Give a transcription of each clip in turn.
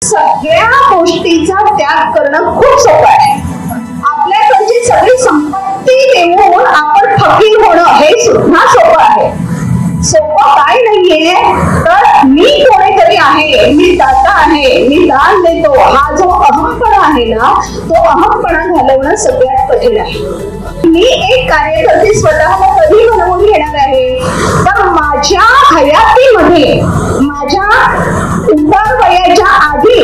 सगळ्या गोष्टीचा त्याग करणं खूप सोपं आहे. आपल्याकडची सगळी संपत्ती देऊन आपण फकीर होणं हे सुद्धा सोपं आहे. सोपं काय नाहीये तर मी कोणीतरी आहे, मी दाता आहे, मी दान देतो, हा जो अहमपणा आहे ना, तो अहमपणा घालवणं सगळ्यात कठीण आहे. मी एक कार्यकर्ती स्वतःला कधी बनवून घेणार आहे तर माझ्या हयातीमध्ये, माझ्या उतार वयाच्या आधी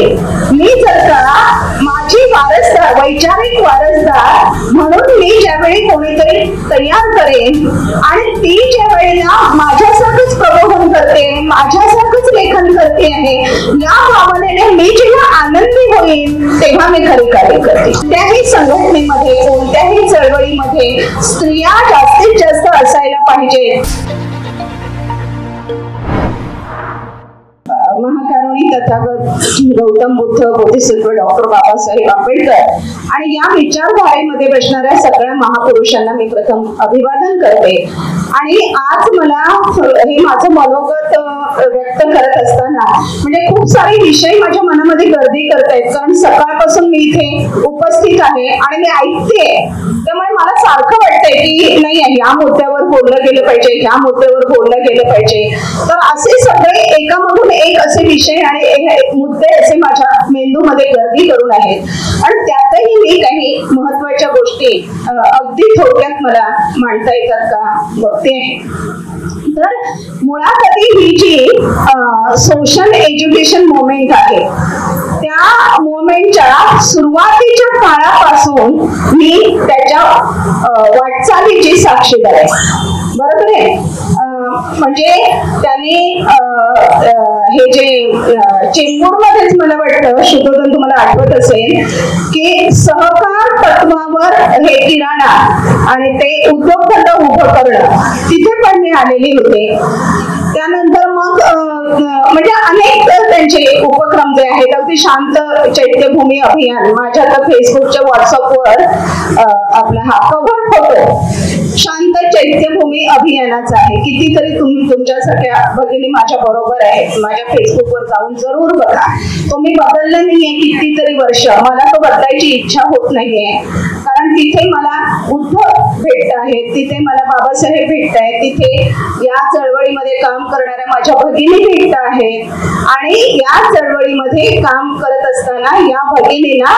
मी जर का माझी वारसदार, वैचारिक वारसदार म्हणून मी ज्यावेळी कोणीतरी तयार करेन आणि ती ज्या वेळेला माझ्यासारखंच प्रबोधन करते, माझ्यासारखंच लेखन करते आहे, या भावनेने मी जेव्हा आनंदी होईल तेव्हा मी खरी कार्य करते. कोणत्याही संघटनेमध्ये, कोणत्याही चळवळीमध्ये स्त्रिया जास्तीत जास्त असायला पाहिजे. महाकारुणी तथागत गौतम बुद्ध, बोधिसत्व डॉक्टर बाबासाहेब आंबेडकर आणि या विचारधारेमध्ये बसणाऱ्या सगळ्या महापुरुषांना मी प्रथम अभिवादन करते. आणि आज मला हे माझं मनोगत व्यक्त करत असताना म्हणजे खूप सारे विषय माझ्या मनामध्ये गर्दी करतायत, कारण सकाळपासून मी इथे उपस्थित आहे आणि मी ऐकते. त्यामुळे मला सारखं वाटतंय की नाही, ह्या मुद्द्यावर बोललं गेलं पाहिजे, ह्या मुद्द्यावर बोललं गेलं पाहिजे. तर असे सगळे एकामधून एक असे विषय आणि मुद्दे असे माझ्या मेंदूमध्ये गर्दी करून आहेत. आणि त्यातही मी काही महत्वाच्या गोष्टी अगदी थोडक्यात मला मांडता येतात का बघते. तर मुळात ही जी सोशल एज्युकेशन मुवमेंट आहे, त्या मुवमेंटच्या सुरुवातीच्या काळापासून मी त्याच्या वाटचालीची साक्षीदार आहे. बरोबर आहे. म्हणजे त्यांनी हे जे चेंबूरमध्येच मला वाटतं, शुद्धोधन तुम्हाला आठवत असेल की सहकार तत्वावर हे किराणा आणि ते उद्योगखंड उभं करणं, तिथे पण मी आलेली होते. त्यानंतर मग म्हणजे अनेक त्यांचे उपक्रम जे आहेत, अगदी शांत चैत्यभूमी अभियान, माझ्या तर फेसबुकच्या व्हॉट्सअपवर आपला हा कव्हर फोटो शांत चैत्यभूमी अभियानाचा आहे. कितीतरी तुम्ही तुमच्यासारख्या भगिनी माझ्या बरोबर आहेत, माझ्या फेसबुकवर जाऊन जरूर बघा. तो मी बदलला नाहीये कितीतरी वर्ष, मला तो बदलायची इच्छा होत नाहीये, कारण तिथे मला बुद्ध भेटत आहेत, तिथे मला बाबासाहेब भेटत आहेत, तिथे या चळवळीमध्ये काम करणाऱ्या माझ्या भगिनी भेटत आहेत. आणि या चळवळीमध्ये काम करत असताना या भगिनींना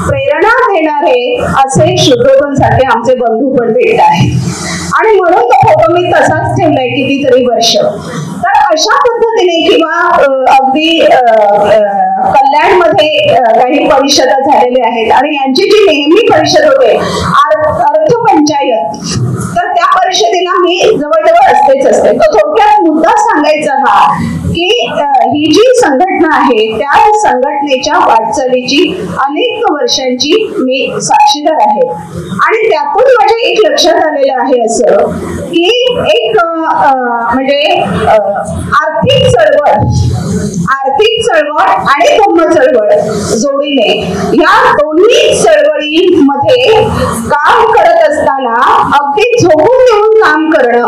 प्रेरणा देणारे असे शुद्धोधन सारखे आमचे बंधू पण भेटत आहेत. आणि म्हणून तो फोटो मी तसाच ठेवलाय कितीतरी वर्ष. तर अशा पद्धतीने किंवा अगदी कल्याणमध्ये काही परिषदा झालेल्या आहेत आणि यांची जी नेहमी परिषद होते अर्थ पंचायत, तर त्या परिषदेला मी जवळजवळ असतेच असते. तो थोडक्यात मुद्दा सांगायचा हा की ही जी संघटना आहे त्या संघटनेच्या वाटचालीची अनेक वर्षांची मी साक्षीदार आहे. आणि त्यातून माझ्या एक लक्षात आलेलं आहे असं की एक म्हणजे आर्थिक चळवळ आणि धम्म चळवळ जोडीने या दोन्ही चळवळीमध्ये काम करत असताना अगदी झोकून देऊन काम करणं.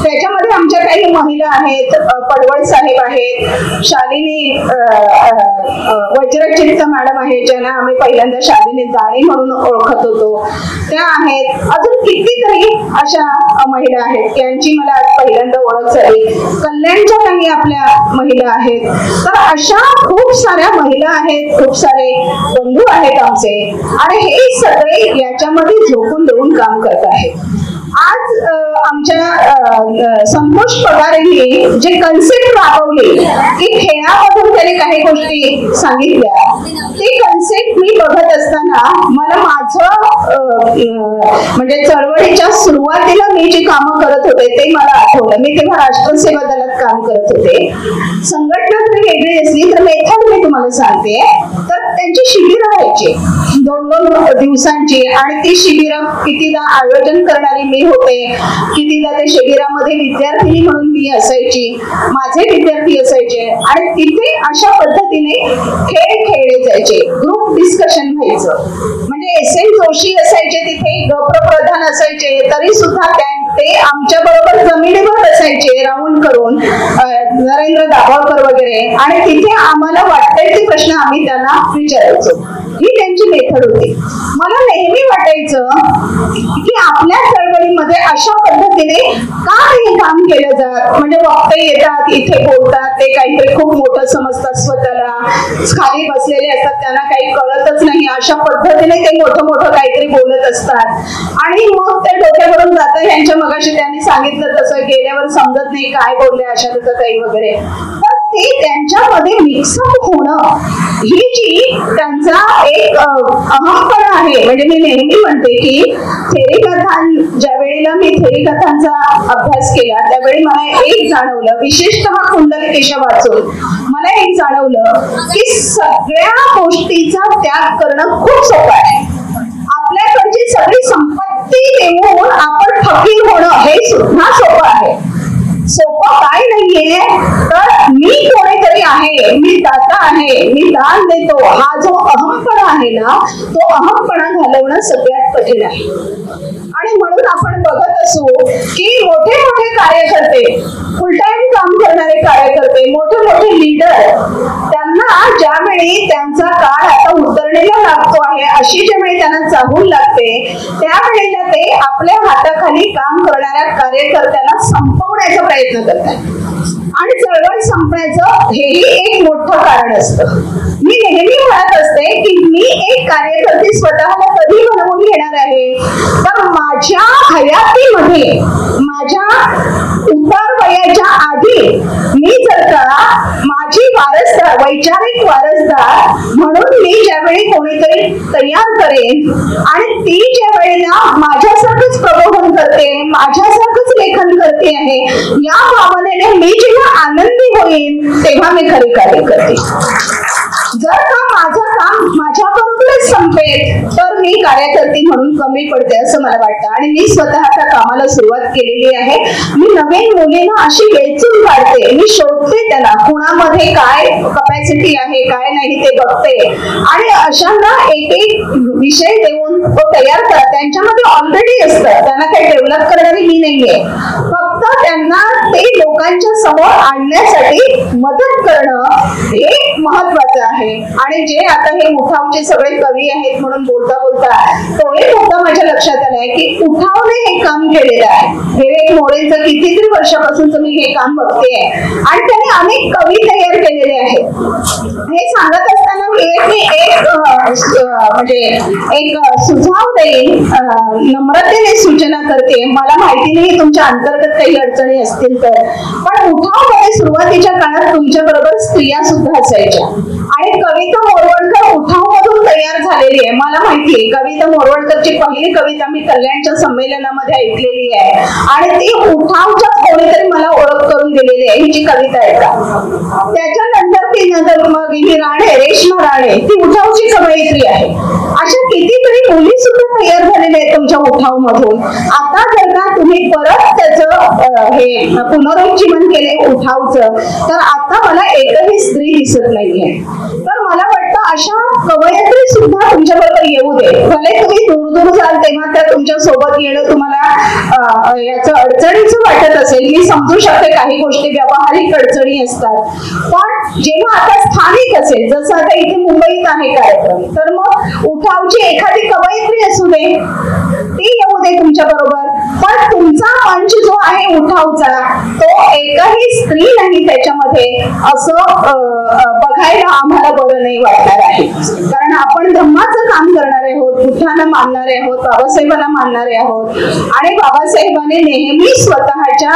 त्याच्यामध्ये आमच्या काही महिला आहेत, पडवळ साहेब आहेत, शालिनी वज्रचित्त मॅडम आहेत, ज्यांना आम्ही पहिल्यांदा शालिनी जाणी म्हणून ओळखत होतो, त्या आहेत. अजून कितीतरी अशा महिला आहेत त्यांची मला आज पहिल्यांदा ओळख झाली. कल्याणच्या काही आपल्या महिला आहेत. तर अशा खूप साऱ्या महिला आहेत, खूप सारे बंधू आहेत आमचे, आणि हे सगळे याच्यामध्ये झोकून देऊन काम करत आहेत. आज आमच्या संतोष पगारेंनी जे कन्सेप्ट राबवली की खेळामधून त्याने काही गोष्टी सांगितल्या, ती कन्सेप्ट मी बघत असताना मला माझं म्हणजे चळवळीच्या सुरुवातीला मी जी कामं करत होते ते मला आठवलं. मी तेव्हा राष्ट्रसेवा दलात काम करत होते. संघटना जरी वेगळी असली तर मेथड मी तुम्हाला सांगते. तर त्यांची शिबिरं व्हायची 2-2 दिवसांची, आणि ती शिबिरं कितीदा आयोजन करणारी मी होते, कितीदा त्या शिबिरामध्ये विद्यार्थिनी म्हणून मी असायची, माझे विद्यार्थी असायचे. आणि तिथे अशा पद्धतीने खेळ खेळले जायचे, ग्रुप डिस्कशन व्हायचं. म्हणजे एस एन जोशी असायचे तिथे, गप्रप्रधान असायचे, तरी सुद्धा ते आमच्या बरोबर जमिनीवर बसायचे राऊंड करून, नरेंद्र दाभोळकर वगैरे, आणि तिथे आम्हाला वाटते ते प्रश्न आम्ही त्यांना विचारायचो. ही त्यांची मेथड होती. मला नेहमी वाटायचं की आपल्या चळवळीमध्ये अशा पद्धतीने का हे काम केलं जात. म्हणजे वक्ते येतात, इथे बोलतात, ते काहीतरी खूप मोठं समजतात स्वतःला, खाली बसलेले असतात, त्यांना काही कळतच नाही, अशा पद्धतीने ते मोठं मोठं काहीतरी बोलत असतात, आणि मग ते डोक्यावरून जातं. यांच्या मगाशी त्यांनी सांगितलं तसं गेल्यावर समजत नाही काय बोलले अशा काही वगैरे. तर ते त्यांच्यामध्ये मिक्सअप होणं ही जी त्यांचा एक अहमपणा आहे. म्हणजे मी नेहमी म्हणते की थेरी कथां, ज्या वेळेला मी थेरी कथांचा अभ्यास केला त्यावेळी मला एक जाणवलं, विशेषतः कुंडलिकेश वाचून मला एक जाणवलं की सगळ्या गोष्टीचा त्याग करणं खूप सोपं आहे. आपल्याकडची सगळी संपत्ती देऊन आपण फकीर होणं हे सुद्धा सोपं आहे. सोपं काय नाहीये तर मी कोणीतरी आहे, मी दाता आहे, मी दान देतो, हा जो अहमपणा आहे ना, तो अहमपणा घालवणं सगळ्यात कठीण आहे. आणि म्हणून आपण बघत असू की मोठे मोठे कार्यकर्ते, फुल टाइम काम करणारे कार्यकर्ते, मोठे मोठे लीडर, त्यांना ज्यावेळी त्यांचा काळ आता उतरणीला लागतो आहे, अशी ज्यावेळी त्यांना चाहूल लागते, त्यावेळेला ते आपल्या हाताखाली काम करणाऱ्या कार्यकर्त्यांना संपवण्याचा प्रयत्न करतात. आणि चळवळ संपण्याचं हेही एक मोठं कारण असतं. मी नेहमी म्हणत असते की मी एक कार्यकर्ती स्वतःला कधी बनवून घेणार आहे तर माझ्या हयातीमध्ये, माझ्या उतार वयाच्या आधी मी जर का माझी वारसदार, वैचारिक वारसदार म्हणून मी ज्यावेळी कोणीतरी तयार करेन आणि ती ज्या वेळेला माझ्यासारखंच प्रबोधन करते, माझ्यासारखंच लेखन करते आहे, या भावनेने मी जेव्हा आनंदी होईल तेव्हा मी खरे कार्य करते. जर का माझं काम माझ्याबरोबरच संपेल तर मी कार्यकर्ती म्हणून कमी पडते असं मला वाटतं. आणि मी स्वतः त्या कामाला सुरुवात केलेली आहे. मी नवीन मुलींना अशी वेचून काढते, मी शोधते त्यांना कुणामध्ये काय कपॅसिटी आहे काय नाही ते बघते, आणि अशांना एक एक विषय देऊन तो तयार करा. त्यांच्यामध्ये ऑलरेडी असतं, त्यांना काही डेव्हलप करणारी मी नाहीये, फक्त त्यांना ते लोकांच्या समोर आणण्यासाठी मदत करणं हे महत्वाचं आहे. आणि जे आता हे उठावचे सगळे कवी आहेत म्हणून बोलता बोलता तोही मुद्दा माझ्या लक्षात आलाय की उठावने हे काम केलेलं आहे. विवेक मोरेंचं कितीतरी वर्षापासूनच मी हे काम बघते आणि त्यांनी अनेक कवी तयार केलेले आहेत. हे सांगत असताना विवेकने एक म्हणजे एक सुझाव देईन, नम्रतेने सूचना करते. मला माहिती नाही तुमच्या अंतर्गत काही अडचणी असतील तर, पण उठावमध्ये सुरुवातीच्या काळात तुमच्या बरोबर स्त्रिया सुद्धा असायच्या आणि कविता मोरवणकर उठाव मधून तयार झालेली आहे. मला माहितीये कविता मोरवणकरची पहिली कविता मी कल्याणच्या संमेलनामध्ये ऐकलेली आहे आणि ती उठावच्या कोणीतरी मला ओळख करून दिलेली आहे. ही जी कविता आहे का, त्याच्यानंतर ती नंतर मग ही राणे, रेश्मा राणे, ती उठावची कवयित्री आहे. अशा कितीतरी मुली सुद्धा तयार झालेल्या आहेत तुमच्या उठाव मधून. आता जर का तुम्ही परत त्याचं हे पुनरुज्जीवन केले उठावचं, तर आता मला एकही स्त्री दिसत नाहीये. तर मला वाटतं अशा कवयित्री सुद्धा तुमच्या बरोबर येऊ दे. भले तुम्ही दूर दूर जाल तेव्हा त्या तुमच्या सोबत येणं तुम्हाला याचं अडचणीचं वाटत असेल. मी समजू शकते काही गोष्टी व्यावहारिक अडचणी असतात, पण जेव्हा आता स्थानिक असेल, जसं आता इथे मुंबईत आहे कार्यक्रम, तर मग उठावची एखादी कवयित्री असू दे, ती येऊ दे तुमच्या बरोबर. पण तुमचा मंच जो आहे उठावचा, तो एकही स्त्री नाही त्याच्यामध्ये असं बघायला आम्हाला बरं नाही वाटणार आहे. कारण आपण धम्माचं काम करणारे आहोत, बुद्धांना मानणारे आहोत, बाबासाहेबांना मानणारे आहोत, आणि बाबासाहेबांनी नेहमी स्वतःच्या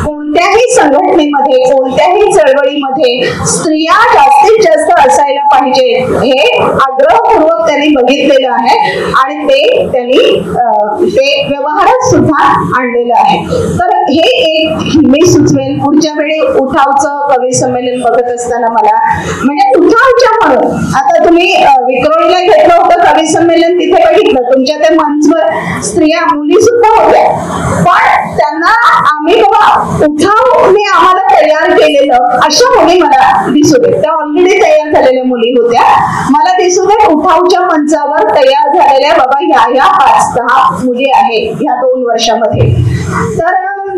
कोणत्याही संघटनेमध्ये, कोणत्याही चळवळीमध्ये स्त्रिया जास्तीत जास्त असायला पाहिजे हे आग्रहपूर्वक त्यांनी बघितलेलं आहे आणि ते त्यांनी ते व्यवहारात सुद्धा आणलेलं आहे. तर हे एक मी सुचवेन पुढच्या वेळी उठावचं कवी संमेलन बघत असताना मला, म्हणजे उठावच्या म्हणून आता तुम्ही विक्रोळीला घेतलं होतं कवी संमेलन तिथे बघितलं, तुमच्या त्या मंचवर स्त्रिया मुली सुद्धा होत्या, पण त्यांना आम्ही बाबा उठावने आम्हाला तयार केलेलं अशा मुली मला दिसू दे. त्या ऑलरेडी तयार झालेल्या मुली होत्या, मला दिसू दे उठावच्या मंचावर तयार झालेल्या बाबा ह्या 5-10 मुली आहेत ह्या 2 वर्षामध्ये. तर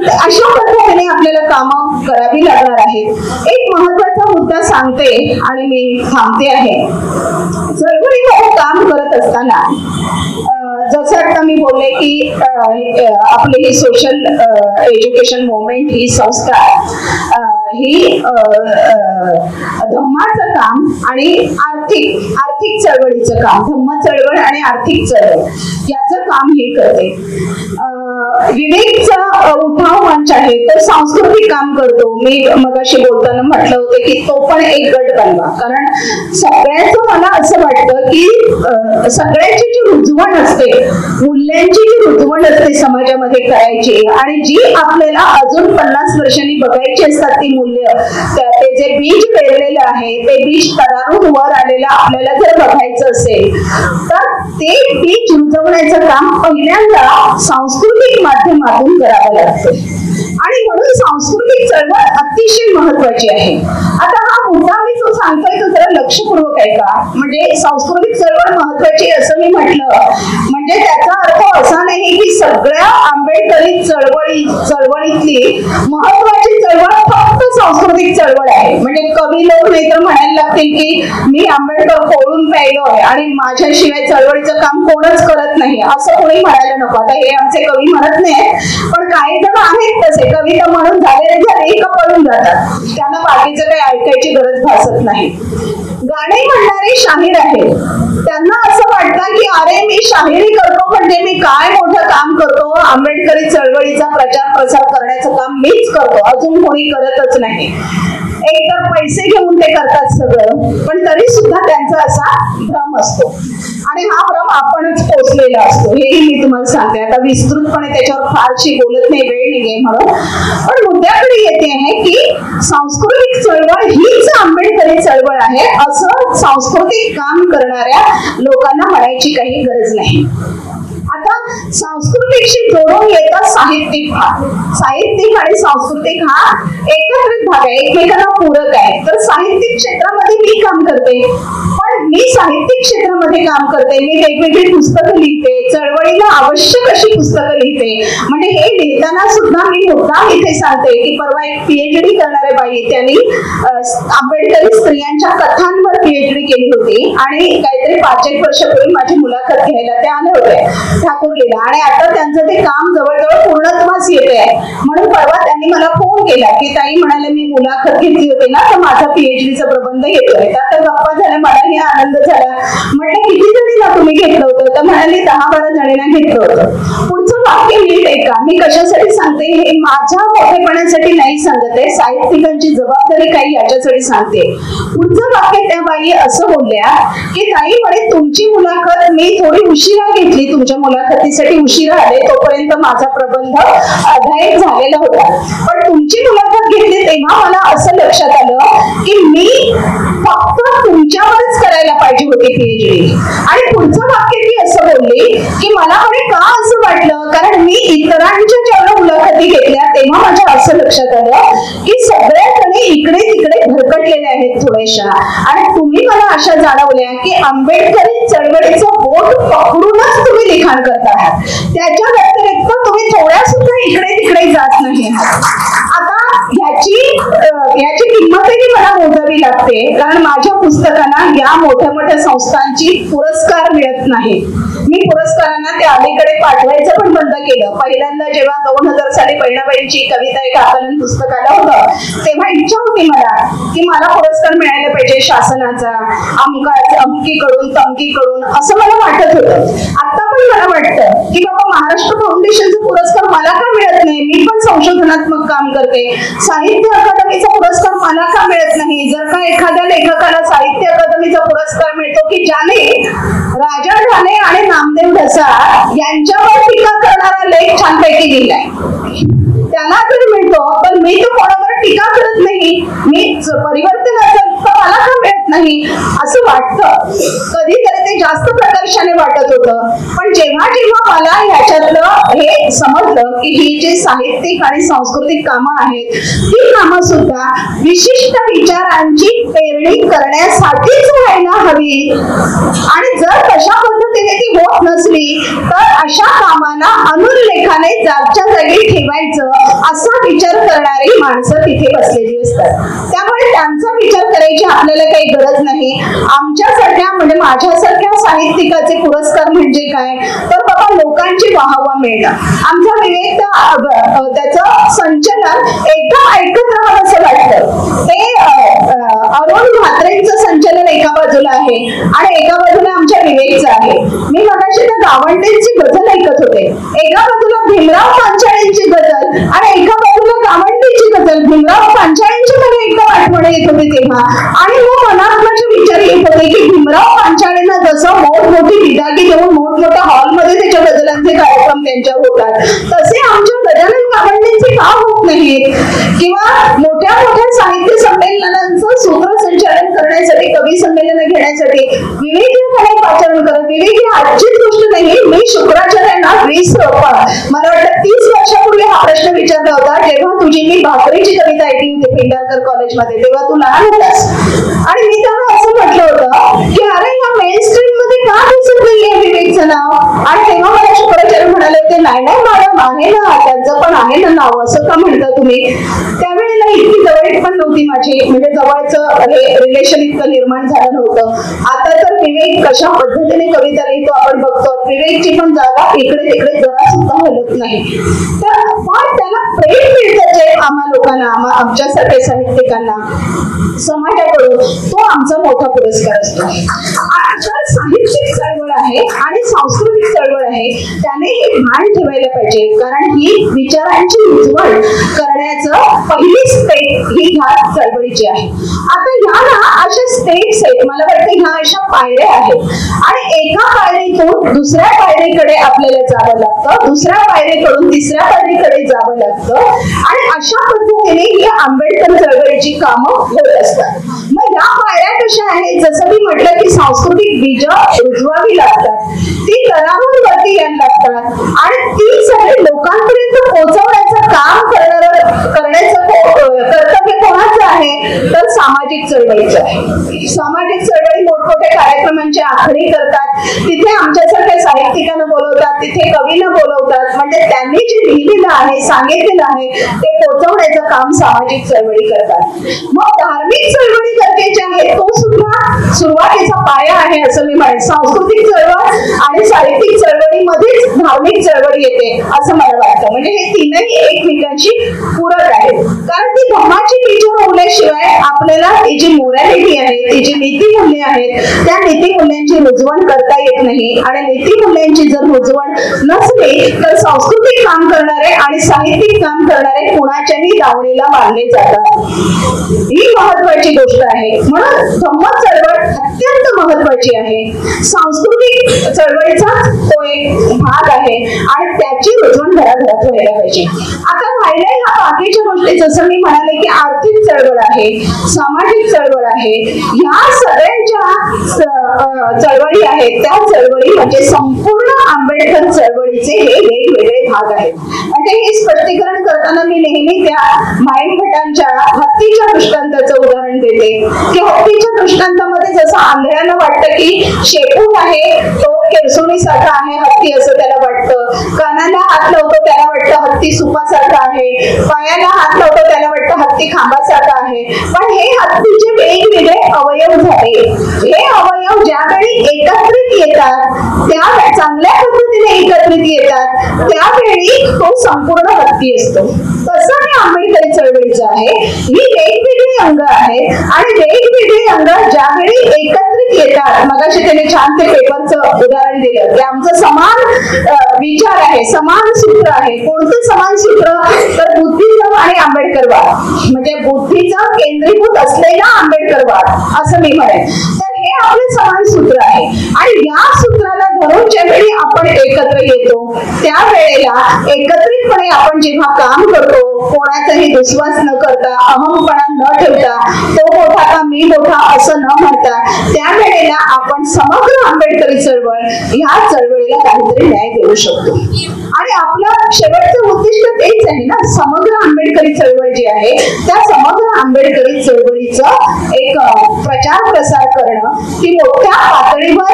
अशा पद्धतीने आपल्याला कामं करावी लागणार आहेत. एक महत्वाचा मुद्दा सांगते आणि मी थांबते आहे. चळवळीमध्ये काम करत असताना जसं आता मी बोलले की आपली ही सोशल एज्युकेशन मुवमेंट ही संस्था ही धम्माचं काम आणि आर्थिक चळवळीचं काम, धम्म चळवळ आणि आर्थिक चळवळ याचं काम हे करते. विवेकचा उठाव मंच आहे तो सांस्कृतिक काम करतो. मी मगाशी बोलताना म्हटलं होतं की तो पण एक गट बनवा, कारण सगळ्याचं मला असं वाटतं की सगळ्याची जी रुजवण असते, मूल्यांची जी रुजवण असते समाजामध्ये करायची आणि जी आपल्याला अजून 50 वर्षांनी बघायची असतात ती मूल्य, ते जे बीज पेरलेलं आहे ते बीज तरारून वर आलेलं आपल्याला जर बघायचं असेल तर ते बीज रुजवण्याचं काम पहिल्यांदा सांस्कृतिक माध्यमातून करावं लागतं आणि म्हणून सांस्कृतिक चळवळ अतिशय महत्वाची आहे. आता हा मुद्दा मी जो सांगतोय तो जरा लक्षपूर्वक आहे का, म्हणजे सांस्कृतिक चळवळ महत्वाची असं मी म्हटलं म्हणजे त्याचा अर्थ असा नाही की सगळ्या आंबेडकरी चळवळीतली महत्वाची चळवळ फक्त सांस्कृतिक चळवळ आहे. म्हणजे कवी लोक नाही तर म्हणायला लागतील की मी आंबेडकर कोळून प्यायलोय आणि माझ्याशिवाय चळवळीचं काम कोणच करत नाही, असं कोणी म्हणायला नको. आता हे आमचे कवी म्हणत नाही, पण काही जण आहेत तसे कविता म्हणून झाले का पळून जातात, त्यांना बाकीचं काही ऐकायची गरज भासत नाही. गाणे म्हणणारे शाहीर आहेत, त्यांना असं वाटतं की अरे मी शाहिरी करतो म्हणजे मी काय मोठं काम करतो, आंबेडकरी चळवळीचा प्रचार प्रसार करण्याचं काम मीच करतो, अजून कोणी करतच नाही. एकतर पैसे घेऊन ते करतात सगळं, पण तरी सुद्धा त्यांचा असा भ्रम असतो आणि हा भ्रम आपणच पोचलेला असतो, हेही मी तुम्हाला सांगते. आता विस्तृतपणे त्याच्यावर फारशी बोलत नाही, वेळ नाहीये म्हणून, पण मुद्द्याकडे येते आहे की सांस्कृतिक चळवळ हीच आंबेडकरी चळवळ आहे असं सांस्कृतिक काम करणाऱ्या लोकांना म्हणायची काही गरज नाही. आता सांस्कृतिकशी जोडून येतात साहित्यिक भाग. साहित्यिक आणि सांस्कृतिक हा एकत्रित भाग आहे, एकमेकांना पूरक आहे. तर साहित्यिक क्षेत्रामध्ये मी काम करते, पण मी साहित्यिक क्षेत्रामध्ये काम करते, मी वेगवेगळी पुस्तकं लिहिते, चळवळीला आवश्यक अशी पुस्तकं लिहिते. म्हणजे हे लिहिताना सुद्धा मी मुद्दाम इथे सांगते की परवा एक PhD करणारे बाई, त्यांनी आंबेडकरी स्त्रियांच्या कथांवर PhD केली होती आणि काहीतरी 5-1 वर्षापूर्वी माझी मुलाखत घ्यायला त्या आल्या होत्या ठाकूरलीला, आणि आता त्यांचं ते काम जवळजवळ पूर्णत्वास येते आहे. म्हणून परवा त्यांनी मला फोन केला की ताई म्हणाले मी मुलाखत घेतली होती ना, तर माझा PhDचा प्रबंध येतोय. आता गप्पा झाल्या, मलाही आनंद झाला. म्हटलं किती जणींना तुम्ही घेतलं होतं, तर म्हणाले 10-12 जणींना घेतलं होतं. पुढचं वाक्य नीट आहे का, मी कशासाठी सांगते हे माझ्या मोठेपणासाठी नाही सांगत आहे, साहित्यिकांची जबाबदारी काही याच्यासाठी सांगते. पुढचं वाक्य त्या बाई असं बोलल्या की ताई म्हणे तुमची मुलाखत मी थोडी उशिरा घेतली, तुमच्या मुलाखतीसाठी उशिरा आले, तोपर्यंत माझा प्रबंध अध्याय झालेला होता, पण तुमची मुलाखत घेतली तेव्हा मला असं लक्षात आलं की मी फक्त तुमच्यावरच करायला पाहिजे होती PhD. आणि पुढचं वाक्य ती असं बोलली की मला म्हणे का असं वाटलं, कारण मी इतरांच्या जेव्हा मुलाखती घेतल्या तेव्हा माझ्या असं लक्षात आलं की सगळ्या जणी इकडे तिकडे भरकटलेल्या आहेत थोड्याशा, आणि तुम्ही मला अशा जाणवल्या की आंबेडकरी चळवळीचं बोट पकडूनच तुम्ही लिखाण करत आहात, त्याच्या व्यतिरिक्त तुम्ही थोड्या सुद्धा इकडे तिकडे जात नाही आहात. आता ह्याची किंमतही मला मोजावी लागते, कारण माझ्या पुस्तकांना या मोठ्या मोठ्या संस्थांची पुरस्कार मिळत नाही. मी पुरस्कारांना त्या अलीकडे पाठवायचं पण बंद केलं. पहिल्यांदा जेव्हा 2000 साली बहिणाबाईंची कविता एक आकलन पुस्तक आलं होतं तेव्हा इच्छा होती मला की मला पुरस्कार मिळायला पाहिजे शासनाचा, अमकीकडून तमकीकडून, असं मला वाटत होतं. आता पण मला वाटतं की बाबा महाराष्ट्र फाउंडेशनचा पुरस्कार मला का मिळत नाही, मी पण संशोधनात्मक काम करते. साहित्य अकादमीचा पुरस्कार मला का मिळत नाही, जर का एखाद्या लेखकाला साहित्य अकादमीचा पुरस्कार मिळतो की ज्याने राजा ढाणे आणि नामदेव ढसा यांच्यावर टीका करणारा लेख छानपैकी लिहिलाय त्याला तर मिळतो, पण मी तो कोणावर टीका करत नाही, मी परिवर्तनाचं मला का मिळत नाही असं वाटतं. कधीतरी ते जास्त प्रकर्षाने वाटत होतं, पण जेव्हा जेव्हा मला ह्याच्यातलं हे समजलं की ही जी साहित्यिक आणि सांस्कृतिक कामं आहेत ती कामं सुद्धा विशिष्ट विचारांची पेरणी करण्यासाठीच व्हायला हवी, आणि जर तशा पद्धतीने ती होत नसली तर अशा कामांना अनुल्लेखाने जागच्या जागी ठेवायचं असा विचार करणारी माणसं तिथे बसलेली असतात. त्यामुळे त्यांचा विचार करायची आपल्याला काही गरज नाही. आमच्यासारख्या म्हणजे माझ्यासारख्या साहित्यिकाचे पुरस्कार म्हणजे काय तर बाबा लोकांची वाहवा मिळणं. आमचा विवेक त्याचं संचलन एकदम ऐकत राहावं असं वाटतं. ते अरुण म्हात्रेंचं संचलन एका बाजूला आहे आणि एका बाजूला आमच्या विवेकचं आहे. मी मगाशी त्या गावंडेंची गझल ऐकत होते. एका बाजूला भीमराव पांचाळेंची गझल आणि एका बाजूला गावंडेंची गझल. भीमराव पांचाळेंची मला एकदम आठवण येत होती तेव्हा, आणि मग मनात माझे विचार येत होते की भीमराव पांचाळेंना जसं मोठमोठी विदागी देऊन मोठमोठ्या हॉलमध्ये त्याच्या गझलांचे कार्यक्रम त्यांच्यावर होतात तसे आमच्या गजानन गावंडेंचे का होत नाहीत, किंवा मोठ्या मोठ्या साहित्य संमेलनांचं सूत्रसंचालन करण्यासाठी कवी संमेलन घेण्यासाठी विवेक पाचारण करत. विवेक ही आजचीच गोष्ट नाही. मी शुक्राचार्यांना 20 मला वाटतं 30 वर्षापूर्वी हा प्रश्न विचारला होता जेव्हा तुझी मी भाकरीची कविता ऐकली होती पेंढारकर कॉलेजमध्ये, तेव्हा तू लहान होतास, आणि मी त्यांना असं म्हटलं होतं की अरे ह्या मेन स्ट्रीम मध्ये का दिसत नाहीये विवेकचं नाव, आणि तेव्हा मला शुक्राचार्य म्हणाले होते नाही नाही मॅडम आहे ना, त्यांचं पण आहे ना नाव, असं का म्हणता तुम्ही. त्यावेळेला इतकी जवळीक पण नव्हती माझी, म्हणजे जवळचं हे रिलेशन इतकं निर्माण झालं नव्हतं. आता तर विवेक कशा पद्धतीने कविता लिहितो आपण बघतो. विवेकची पण जागा इकडे तिकडे जरा सुद्धा हलत नाही. तर पण त्याला प्रेम मिळतं जे आम्हा लोकांना, आमच्यासारख्या साहित्यिकांना समाजाकडून, तो आमचा मोठा पुरस्कार असतो. तर साहित्यिक चळवळ आहे आणि सांस्कृतिक चळवळ आहे, त्याने हे भान ठेवायला पाहिजे, कारण ही विचारांची उजवळ करण्याचं पहिली स्टेप ही ह्या चळवळीची आहे. आता ह्या ना अशा स्टेप्स आहेत, मला वाटतं ह्या अशा पायऱ्या आहेत, आणि एका पायरीतून दुसऱ्या पायरीकडे आपल्याला जावं लागतं, दुसऱ्या पायरीकडून तिसऱ्या पायरीकडे जावं लागतं, आणि अशा पद्धतीने ही आंबेडकर चळवळीची कामं होत असतात. मग या पायऱ्या कशा आहेत, जसं मी म्हटलं की सांस्कृतिक बीज रुजवावी लागतात, ती तरावून वरती यायला लागतात, आणि ती सगळी लोकांपर्यंत पोहोचवण्याचं काम करण्याचं कर्तव्य कोणाचं आहे तर सामाजिक चळवळीचं आहे. सामाजिक चळवळी मोठमोठ्या कार्यक्रमांची आखणी करतात, तिथे आमच्यासारख्या साहित्यिकांना बोलवतात, तिथे कवीला बोलवतात, म्हणजे त्यांनी जे लिहिलेलं आहे सांगितलेलं आहे ते पोहोचवण्याचं काम सामाजिक चळवळी करतात. मग धार्मिक चळवळी गरजेच्या आहेत, तो सुद्धा सुरुवातीचा पाया आहे असं मी म्हणेन. सांस्कृतिक चळवळ आणि साहित्यिक चळवळीमध्येच धार्मिक चळवळ येते असं मला वाटतं. म्हणजे हे तीनही एकमेकांची पूरक आहेत, कारण ती धर्माची बीज रोवल्याशिवाय आपल्याला ती जी मोरॅलिटी आहे, ती जी नीतिमूल्य आहेत, त्या नीतिमूल्यांची रुजवण करता येत नाही, आणि नीतिमूल्यांची जर रुजवण नसली तर सांस्कृतिक काम करणारे आणि साहित्यिक काम करणारे कुणाच्याही दावणीला मानले जातात. ही महत्वाची गोष्ट आहे. म्हणून धम्म चळवळ अत्यंत महत्वाची आहे, सांस्कृतिक चळवळीचा तो एक भाग आहे, आणि त्याची रुजवण घराघरात व्हायला पाहिजे. आता राहिलंय ह्या बाकीच्या गोष्टी, जसं मी म्हणाले की आर्थिक चळवळ आहे, सामाजिक चळवळ आहे, ह्या सगळ्यांच्या चळवळी आहेत. त्या चळवळी म्हणजे संपूर्ण आंबेडकर चळवळीचे हे वेगवेगळे भाग आहेत. म्हणजे हे स्पष्टीकरण करताना मी नेहमी त्या माईन भटांच्या हत्तीच्या दृष्टांताचं उदाहरण देते की हत्तीच्या दृष्टांतामध्ये जसं आंधळ्याला वाटतं की शेपूट आहे तो केरसुणीसारखा आहे हत्ती असं त्याला वाटतं, कानाला हात लावतो त्याला वाटतं हत्ती सुपासारखा आहे, पायाला हात लावतो त्याला वाटतं हत्ती खांबासारखा आहे. पण हे हत्तीचे वेगवेगळे अवयव झाले. हे अवयव ज्यावेळी एकत्रित येतात, त्या चांगल्या पद्धतीने एकत्रित येतात, त्यावेळी तो संपूर्ण हत्ती असतो. तसं हे आंबेडकरी चळवळीचं आहे. ही वेगवेगळी अंग आहेत, आणि वेगवेगळी अंग ज्यावेळी एकत्रित येतात, मगाशी त्याने छान ते पेपरचं उदाहरण दिलं की आमचं समान विचार आहे, समान सूत्र आहे. कोणतं समान सूत्र तर बुद्धिझम आणि आंबेडकरवाद, म्हणजे बुद्धीचा केंद्रीभूत असलेला आंबेडकरवाद असं मी म्हणेन. तर हे आपलं समान सूत्र आहे, आणि या सूत्राला धरून ज्यावेळी आपण एकत्र येतो त्यावेळेला एकत्रितपणे आपण जेव्हा काम करतो, कोणाचाही दुस्वास न करता, अहमपणा न ठेवता, तो मोठा का मी मोठा असं न म्हणता, त्यावेळेला आपण समग्र आंबेडकरी चळवळ ह्या चळवळीला काहीतरी न्याय देऊ शकतो. आणि आपलं शेवटचं उद्दिष्ट तेच आहे ना, समग्र आंबेडकरी चळवळ जी आहे त्या समग्र आंबेडकरी चळवळीचं एक प्रचार प्रसार करणं, ती मोठ्या पातळीवर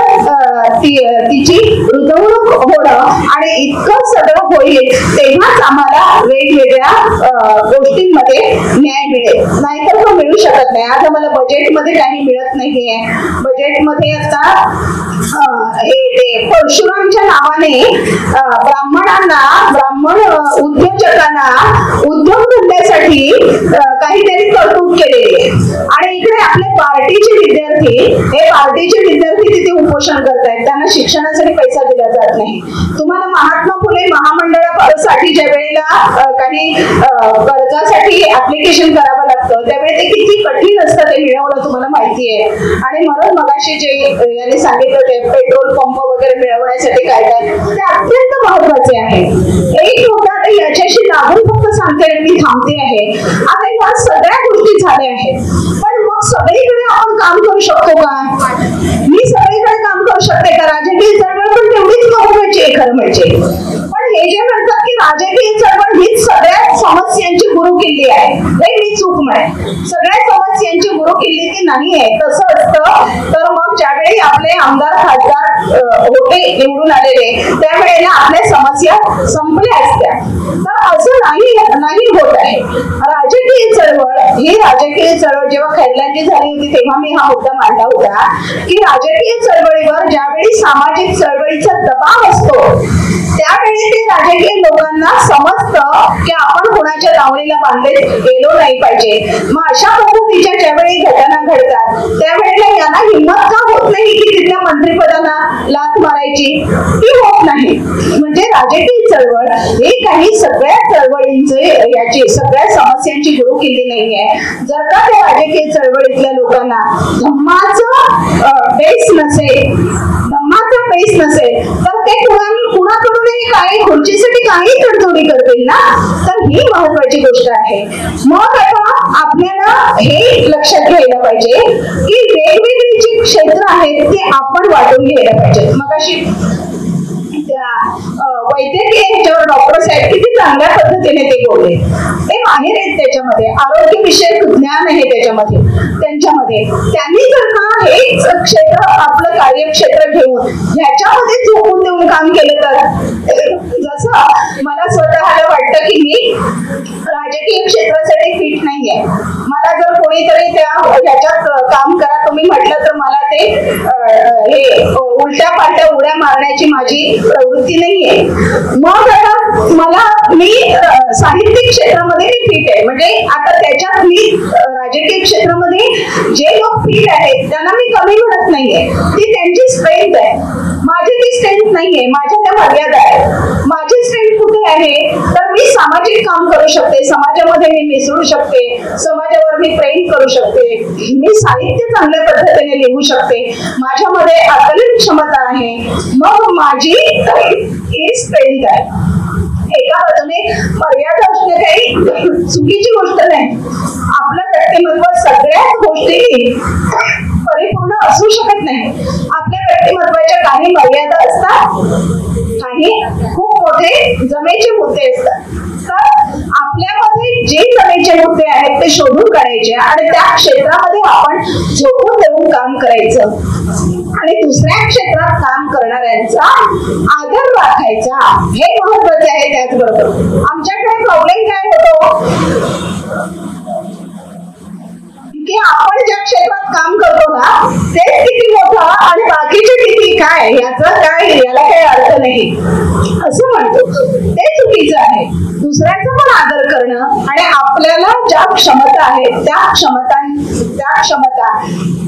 तिची रुजवणूक होणं, आणि इतकं सगळं होईल तेव्हाच आम्हाला वेगवेगळ्या गोष्टींमध्ये न्याय मिळेल, नाहीतर तो मिळू शकत नाही. आज आम्हाला बजेटमध्ये काही मिळत नाहीये. बजेटमध्ये आता हे परशुरामच्या नावाने ब्राह्मण उद्योजकांना उद्योग धंद्यासाठी काहीतरी तरतूद केलेली आहे. आणि इकडे आपले पार्टीचे विद्यार्थी तिथे उपोषण करतायत, त्यांना शिक्षणासाठी पैसा दिला जात नाही. तुम्हाला महात्मा फुले महामंडळासाठी ज्या वेळेला काही कर्जासाठी ऍप्लिकेशन करावं लागतं त्यावेळी ते किती कठीण असतं ते मिळवणं तुम्हाला माहिती आहे. आणि म्हणून मगाशी जे यांनी सांगितलं ते पेट्रोल पंप वगैरे मिळवण्यासाठी काय ते अत्यंत महत्वाचे आहे. एक मुद्दा आता याच्याशी लागून फक्त सांगते आणि मी थांबते आहे. आता या सगळ्या गोष्टी झाल्या आहेत, पण मग सगळीकडे आपण काम करू शकतो का? मी सगळीकडे काम करू शकते का? राजकीय चळवळ पण तेवढीच महत्वाची आहे खरं म्हणजे. पण हे जे म्हणतात की राजकीय चळवळ हीच सगळ्या समस्यांची गुरुकिल्ली आहे, हे मी चूक म्हणे. सगळ्या समस्यांची गुरुकिल्ली ती नाही आहे. तसं असतं तर मग ज्यावेळी आपले आमदार खासदार होते निवडून आलेले त्यावेळेला आपल्या समस्या संपल्या असत्या. तर असं नाही होत आहे. राजकीय चळवळ जेव्हा खैरलांची झाली होती तेव्हा मी हा मुद्दा मांडला होता की राजकीय चळवळीवर ज्यावेळी सामाजिक चळवळीचा दबाव असतो त्यावेळी ते राजकीय लोकांना समजतं की आपण कोणाच्या दावणीला बांधले गेलो नाही पाहिजे. मग अशा पद्धतीच्या ज्यावेळी घटना घडतात त्यावेळेला यांना हिंमत का होत नाही की तिथल्या मंत्रिपदाला लाथ मारायची? ती होत नाही. म्हणजे राजकीय चळवळ हे काही सगळ्या चळवळींचे याची सगळ्या समस्यांची गुरुकिल्ली नाहीये. जर का त्या राजकीय चळवळीतल्या लोकांना धम्माचा बेस नसेल तर ते कुणाकडूनही काही खुर्चीसाठी काही तडजोडी करतील ना. तर ही महत्वाची गोष्ट आहे. मग आता आपल्याला हे लक्षात घ्यायला पाहिजे की वेगवेगळी जी क्षेत्र आहेत ते आपण वाटून घ्यायला पाहिजे. मग अशी वैद्यकीय ह्याच्यावर डॉक्टर साहेब किती चांगल्या पद्धतीने ते बोलले. ते माहिर आहेत त्याच्यामध्ये, आरोग्य विषयक ज्ञान आहे त्यांच्यामध्ये. त्यांनी जर का हेच क्षेत्र आपलं कार्यक्षेत्र घेऊन ह्याच्यामध्ये झोकून देऊन काम केलं तर जसं मला स्वतःला वाटतं की मी राजकीय क्षेत्रासाठी फिट नाहीये. मला जर कोणीतरी ह्याच्यात काम करा तुम्ही म्हटलं तर मला ते हे उलट्या पालट्या उड्या मारण्याची माझी प्रवृत्ती नाहीये. मग आता मी साहित्यिक क्षेत्रामध्ये मी फिट आहे. म्हणजे आता त्याच्यात मी राजकीय क्षेत्रामध्ये जे लोक फिट आहेत त्यांना मी कमी म्हणत नाहीये. ती त्यांची स्ट्रेंथ आहे, माझी ती स्ट्रेंथ नाहीये. माझ्या त्या मर्यादा आहेत. माझी स्ट्रेंथ कुठे आहे तर मी सामाजिक काम करू शकते, समाजामध्ये मी मिसळू शकते, समाजावर मी प्रेम करू शकते, मी साहित्य चांगल्या पद्धतीने लिहू शकते, माझ्यामध्ये आकलन क्षमता आहे. मग माझी ही स्ट्रेंथ आहे. एका बाजूने मर्यादा असणे काही चुकीची गोष्ट नाही. आपलं व्यक्तिमत्व सगळ्याच गोष्टी परिपूर्ण असू शकत नाही. आपल्या व्यक्तिमत्वाच्या काही मर्यादा असतात, काही खूप मोठे जमेचे मुद्दे असतात. तर आपल्यामध्ये जे जमेचे मुद्दे आहेत ते शोधून काढायचे आणि त्या क्षेत्रामध्ये आपण झोकून देऊन काम करायचं आणि दुसऱ्या क्षेत्रात काम करणाऱ्यांचा आदर राखायचा, हे महत्वाचे आहे. त्याचबरोबर आमच्याकडे प्रॉब्लेम काय होतो की आपण ज्या क्षेत्रात काम करतो ना तेच किती मोठं आणि बाकीचे किती काय याचा काय याला काही अर्थ नाही असं म्हणतो. ते चुकीचं आहे. दुसऱ्याचा पण आदर करणं आणि आपल्याला ज्या क्षमता आहेत त्या क्षमता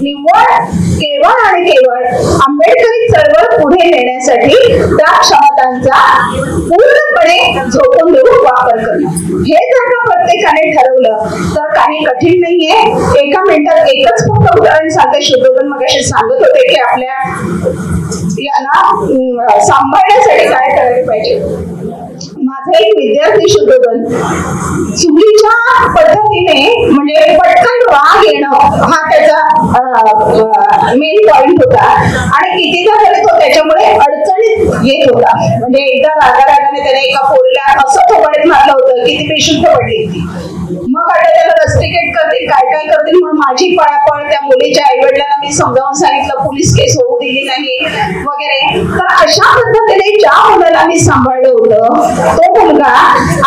निव्वळ केवळ आणि केवळ आंबेडकरी चळवळ पुढे नेण्यासाठी त्या क्षमतांचा पूर्णपणे झोकून देऊन वापर करणं, हे जर का प्रत्येकाने ठरवलं तर काही कठीण नाहीये. एका मिनिटात एकच फक्त उदाहरण सांगते. शुद्धोधन मगाशी सांगत होते की आपल्या सांभाळण्यासाठी काय करायला पाहिजे. माझा एक विद्यार्थी शुद्धोधन चुकीच्या पद्धतीने म्हणजे पटकन राग येणं हा त्याचा मेन पॉइंट होता आणि कितीदा तरी तो त्याच्यामुळे अडचणीत येत होता. म्हणजे एकदा रागाने त्याने एका पोरीला असं थोपडीत मारलं होतं की ती बेशुद्ध पडली होती. मग आता त्याला रस्टिकेट करतील काय करतील म्हणून माझी पळापळ त्या मुलीच्या आईवडिलांना मी समजावून सांगितलं, पोलीस केस होऊ दिली नाही वगैरे. तर अशा पद्धतीने ज्या मुलाला मी सांभाळलं होतं तो मुलगा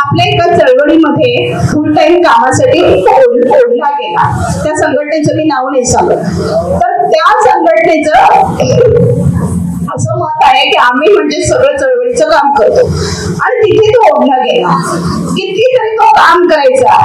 आपल्या एका चळवळीमध्ये फुल टाइम कामासाठी ओढला गेला. त्या संघटनेचं मी नाव नाही सांगत. तर त्या संघटनेचं असं मत आहे की आम्ही म्हणजे सगळं चळवळीचं काम करतो आणि तिथे तो ओढला गेला. किती तरी तो काम करायचा,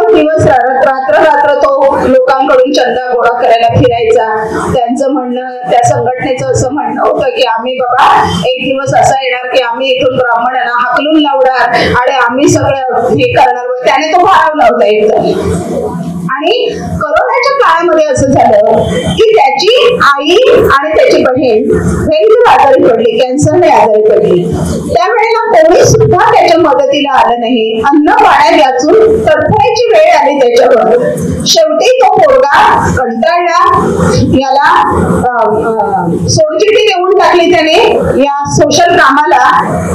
दिवस रात्र तो लोकांकडून चंदा गोळा करायला फिरायचा. त्यांचं म्हणणं, त्या संघटनेचं असं म्हणणं होतं की आम्ही बाबा एक दिवस असा येणार की आम्ही इथून ब्राह्मणांना हाकलून लावणार आणि आम्ही सगळं हे करणार. त्याने तो भारावला होता एकदम. आणि करोनाच्या काळामध्ये असं झालं की त्याची आई आणि त्याची बहीण भयंकर आजारी पडली, कॅन्सरने आजारी पडली. त्यावेळेला कोणी सुद्धा त्याच्या मदतीला आलं नाही. अन्न पाण्यात याचून तडफडायची वेळ आली त्याच्यावर. शेवटी तो पोरगा कंटाळला, याला सोडचिठ्ठी देऊन टाकली त्याने या सोशल कामाला.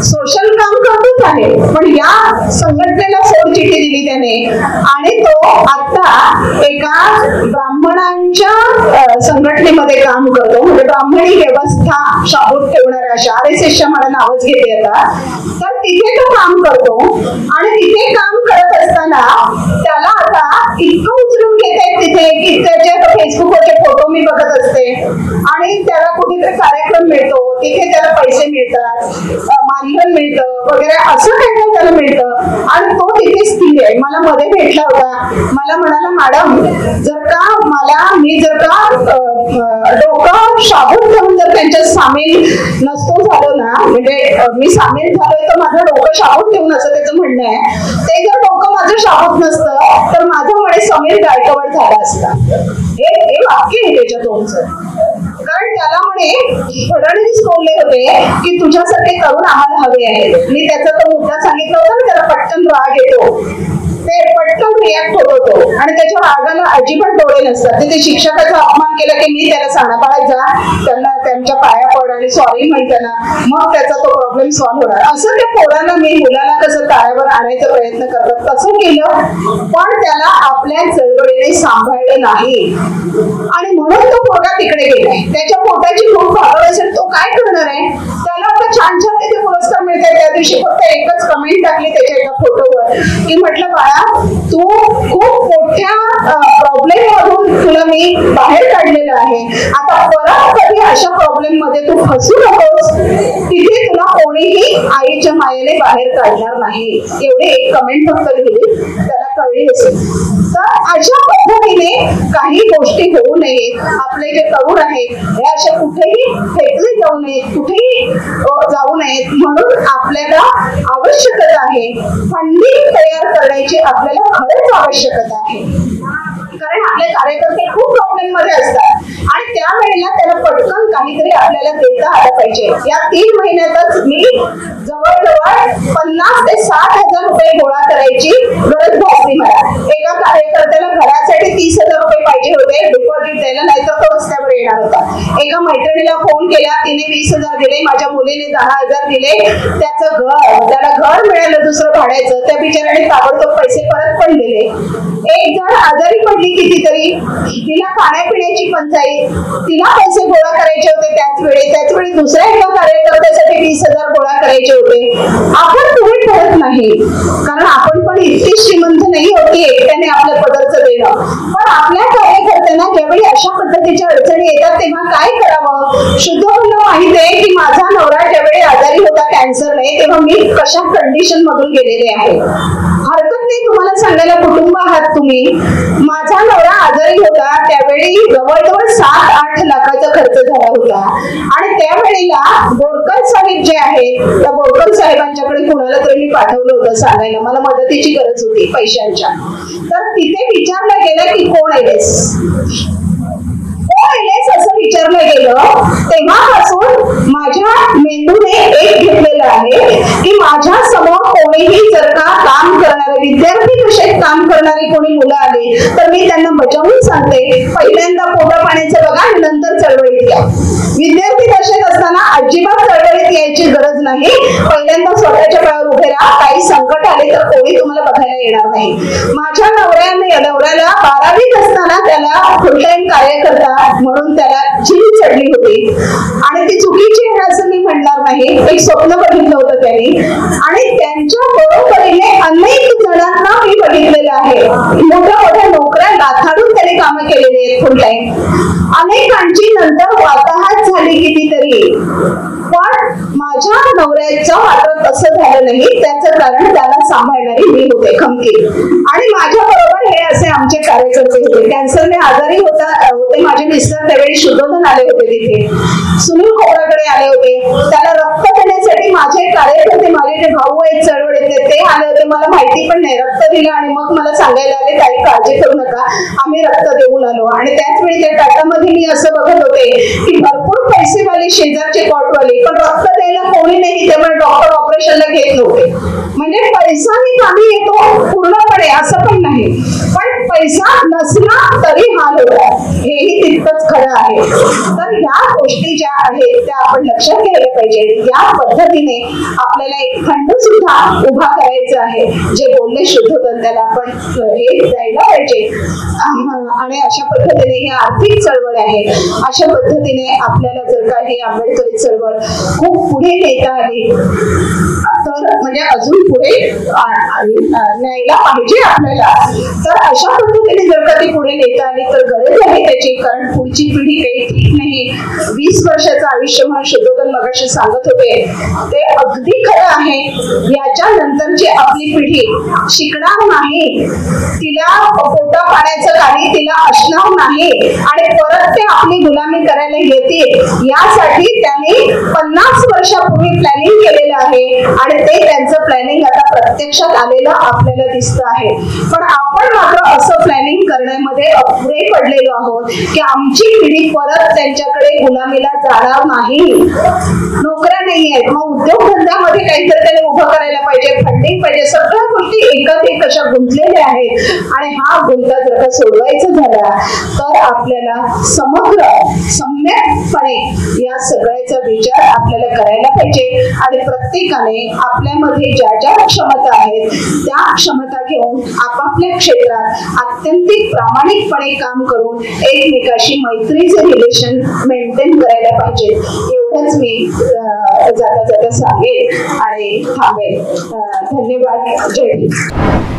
सोशल काम करतोच आहे पण या संघटनेला सोडचिठ्ठी दिली त्याने आणि तो आता एका ब्राह्मणांच्या संघटनेमध्ये काम करतो. म्हणजे ब्राह्मणी व्यवस्था शाबूत ठेवणाऱ्या अशा RSSच्या मला नावच घेते आता. तर तिथे तो काम करतो आणि तिथे काम करत असताना त्याला आता इतकं उचलून घेतात तिथे की त्याचे फेसबुकवरचे फोटो मी बघत असते आणि त्याला कुठेतरी कार्यक्रम मिळतो, तिथे त्याला पैसे मिळतात, मानधन मिळतं वगैरे असं काही काही त्याला मिळतं आणि तो तिथे स्थिर आहे. मला मध्ये भेटला होता, मला म्हणाला मॅडम मी जर का डोकं शाबूत ठेवून जर त्यांच्यात सामील नसतो झालो ना, म्हणजे मी सामील झालोय तर माझं डोकं शाबूत ठेवून असं त्याचं म्हणणं आहे. ते जर डोकं माझं शाबूत नसतं तर माझं म्हणे समीर गायकवाड झाला असता. हे वाक्य आहे त्याच्या तोंडचं. कारण त्याला म्हणे फडणवीस बोलले होते की तुझ्यासारखे तरुण आम्हाला हवे आहेत. मी त्याचा तो मुद्दा सांगितला होता ना, त्याला पटकन राग येतो, ते पटकन रिॲक्ट होत होतो आणि त्याच्या रागाला अजिबात डोळे नसतात. ते शिक्षकाचा अपमान केला की मी त्याला सांगणार जा, त्यांना त्यांच्या पाया पड आणि सॉरी म्हणताना मग त्याचा तो प्रॉब्लेम सॉल्व्ह होणार. असं त्या पोरांना मी मुलाला कसं ताळ्यावर आणायचा प्रयत्न करतात तसं केलं पण त्याला आपल्या चळवळीने सांभाळलं नाही आणि म्हणून तो पोरगा तिकडे गेलाय. त्याच्या पोटाची खूप भागवड असेल, तो काय करणार आहे. त्याला आता छान छान त्याचे पुरस्कार मिळतात. त्या दिवशी फक्त एकच कमेंट टाकली त्याच्या एका फोटोवर की म्हटलं बाळा तू खूप मोठ्या प्रॉब्लेम मधून तुला मी बाहेर काढलेलं आहे, आता परत कधी अशा प्रॉब्लेम मध्ये तू फसू नकोस, तिथे तुला कोणीही आईच्या मायेने बाहेर काढणार नाही. एवढे एक कमेंट फक्त लिहिली, त्याला कळली असेल. तर अशा पद्धतीने काही गोष्टी होऊ नयेत. आपले जे तरुण आहेत हे अशा कुठेही फेकले जाऊ नयेत, कुठेही जाऊ नयेत. म्हणून आपल्याला आवश्यकता आहे फंडिंग तयार करण्याची, आपल्याला खरंच आवश्यकता आहे. कारण आपले कार्यकर्ते खूप प्रॉब्लेम मध्ये असतात आणि त्यावेळेला त्याला पटकन काहीतरी आपल्याला देता आलं पाहिजे. या 3 महिन्यातच मी जवळजवळ 50 ते 60,000 रुपये गोळा करायची गरज भासली मला. एका कार्यकर्त्याला घरासाठी 30,000 रुपये पाहिजे होते डिपॉझिट द्यायला, नाहीतर तो रस्त्यावर येणार होता. एका मैत्रिणीला फोन केला, तिने 20,000 दिले, माझ्या मुलीने 10,000 दिले. त्याला घर मिळालं दुसरं भाड्याचं, त्या बिचाऱ्याने ताबडतोब पैसे परत पण दिले. एक जण आजारी पडली कितीतरी, तिला खाण्यापिण्याची पंचायत, तिला पैसे गोळा करायचे होते. त्याचवेळी दुसऱ्या एका कार्यकर्त्यासाठी 20,000 गोळा करायचे होते. आपण पुढे ठरत नाही कारण आपण पण इतकी श्रीमंत नाही होती एकट्याने आपल्या पदरचं देणं. पण आपल्या कार्यकर्त्यांना ज्यावेळी अशा पद्धतीच्या अडचणी येतात तेव्हा काय करावं. शुद्धोधनला माहिती आहे की माझा नवरा ज्यावेळी आजारी होता कॅन्सरने तेव्हा मी कशा कंडिशन मधून गेलेले आहे. हरकत नाही तुम्हाला सांगायला, कुटुंब आहात तुम्ही. माझा नवरा आजारी होता त्यावेळी जवळजवळ 7-8 लाखाचा खर्च झाला होता आणि त्यावेळेला बोरकर साहेब जे आहेत त्या बोरकर साहेबांच्याकडे कुणाला तरी मी पाठवलं होतं सांगायला, मला मदतीची गरज होती पैशांच्या. तर तिथे विचारलं गेलं की कोण आहेस असं विचारलं गेलं. तेव्हापासून माझ्या माझ्या मेंदूने एक घेतलेलं आहे की माझ्या समोर कोणीही जर का काम करणारे विद्यार्थी कसे काम करणारी कोणी मुलं आली तर मी त्यांना बजावून सांगते, पहिल्यांदा पोटा पाण्याचं बघा आणि नंतर चळवळीत या. विद्यार्थी दशेत असताना अजिबात चळवळीत यायची गरज नाही. पहिल्यांदा स्वतःच्या पायावर उभे राहा. काही संकट आले तर कोणी तुम्हाला बघायला येणार नाही. माझ्या नवऱ्याला 12वीत असताना त्याला फुल टाइम कार्यकर्ता म्हणून त्याला झिल चढली होती आणि ती चुकीची आहे असं मी म्हणणार नाही. एक स्वप्न बघितलं होतं त्यांनी आणि त्यांच्या बरोबरीने अनेक जणांना मी बघितलेलं आहे. मोठ्या मोठ्या नोकऱ्या लाथाडून त्यांनी कामं केलेली आहेत फुल टाइम. अनेकांची नंतर वाताहत झाली कितीतरी, पण माझ्या नवऱ्याचं मात्र तसं झालं नाही. त्याचं कारण त्याला सांभाळणारी मी होते खमकी. आणि माझ्या बरोबर हे असे आमचे कार्यकर्ते होते. कॅन्सरने आजारी होते माझे मिस्टर, त्यावेळी शुद्धोधन आले होते तिथे. सुनील खोबराकडे आले होते. त्याला रक्त देण्यासाठी माझे कार्यकर्ते, माझे जे भाऊ आहेत चळवळीतले, ते आले होते. मला माहिती पण नाही. रक्त दिलं आणि मग मला सांगायला आले काही काळजी करू नका, आम्ही रक्त देऊन आलो. आणि त्याच वेळी त्या टाटामध्ये मी असं बघत होते की भरपूर पैसेवाली शेजारचे कॉटवाले, पण रक्त द्यायला कोणी नाही. त्यामुळे डॉक्टर ऑपरेशनला घेत नव्हते. म्हणजे पैसा ही कामी येतो पूर्णपणे असं पण नाही, पण पैसा नसला तरी हाल होतात, हेही तितकंच खरं आहे. तर ह्या गोष्टी ज्या आहेत त्या आपण लक्षात घ्यायला पाहिजे. या पद्धतीने आपल्याला एक खंड सुद्धा उभा करायचा आहे. जे बोलले शुद्धोधन त्याला आपण हे द्यायला पाहिजे. आणि अशा पद्धतीने ही आर्थिक चळवळ आहे. अशा पद्धतीने आपल्याला जर का ही आंबेडकरी चळवळ खूप पुढे नेता आली तर म्हणजे अजून पुढे न्यायला पाहिजे आपल्याला. तर अशा पद्धतीने जर का ती पुढे नेता आली तर गरज आहे त्याची, कारण पुढची पिढी काही ठीक नाही. 20 वर्षाचं आयुष्य म्हणून शुद्धोधन मगाशी सांगत होते ते अगदी खरं आहे. याच्या नंतरची आपली पिढी शिकणार नाही, तिला पोटा पाण्याचं काही तिला असणार नाही आणि परत ते आपली गुलामी करायला येतील. यासाठी त्यांनी 50 वर्षापूर्वी प्लॅनिंग केलेलं आहे आणि ते त्यांचं प्लॅनिंग आता प्रत्यक्षात आलेलं आपल्याला दिसतं आहे. पण आपण मात्र असं प्लॅनिंग करण्यामध्ये अपुरे पडलेलो आहोत की आमची पिढी परत त्यांच्याकडे गुलामीला जाणार नाही. नोकऱ्या नाही आहेत, मग उद्योगधंद्यामध्ये काहीतरी त्याने उभं करायला पाहिजे, फंडिंग पाहिजे. सगळ्या गोष्टी एकात एक अशा गुंतलेल्या आहेत आणि हा गुंता जर का सोडवायचा झाला तर आपल्याला समग्र सम्यकपणे या सगळ्याचा विचार आपल्याला करायला पाहिजे आणि प्रत्येकाने आपल्यामध्ये ज्या ज्या क्षमता आहेत त्या क्षमता घेऊन आपापल्या क्षेत्रात आत्यंतिक प्रामाणिकपणे काम करून एकमेकाशी मैत्रीचे रिलेशन मेंटेन करायला पाहिजे. एवढंच मी जाता जाता सांगेन आणि थांबेन. धन्यवाद. जय हिंद.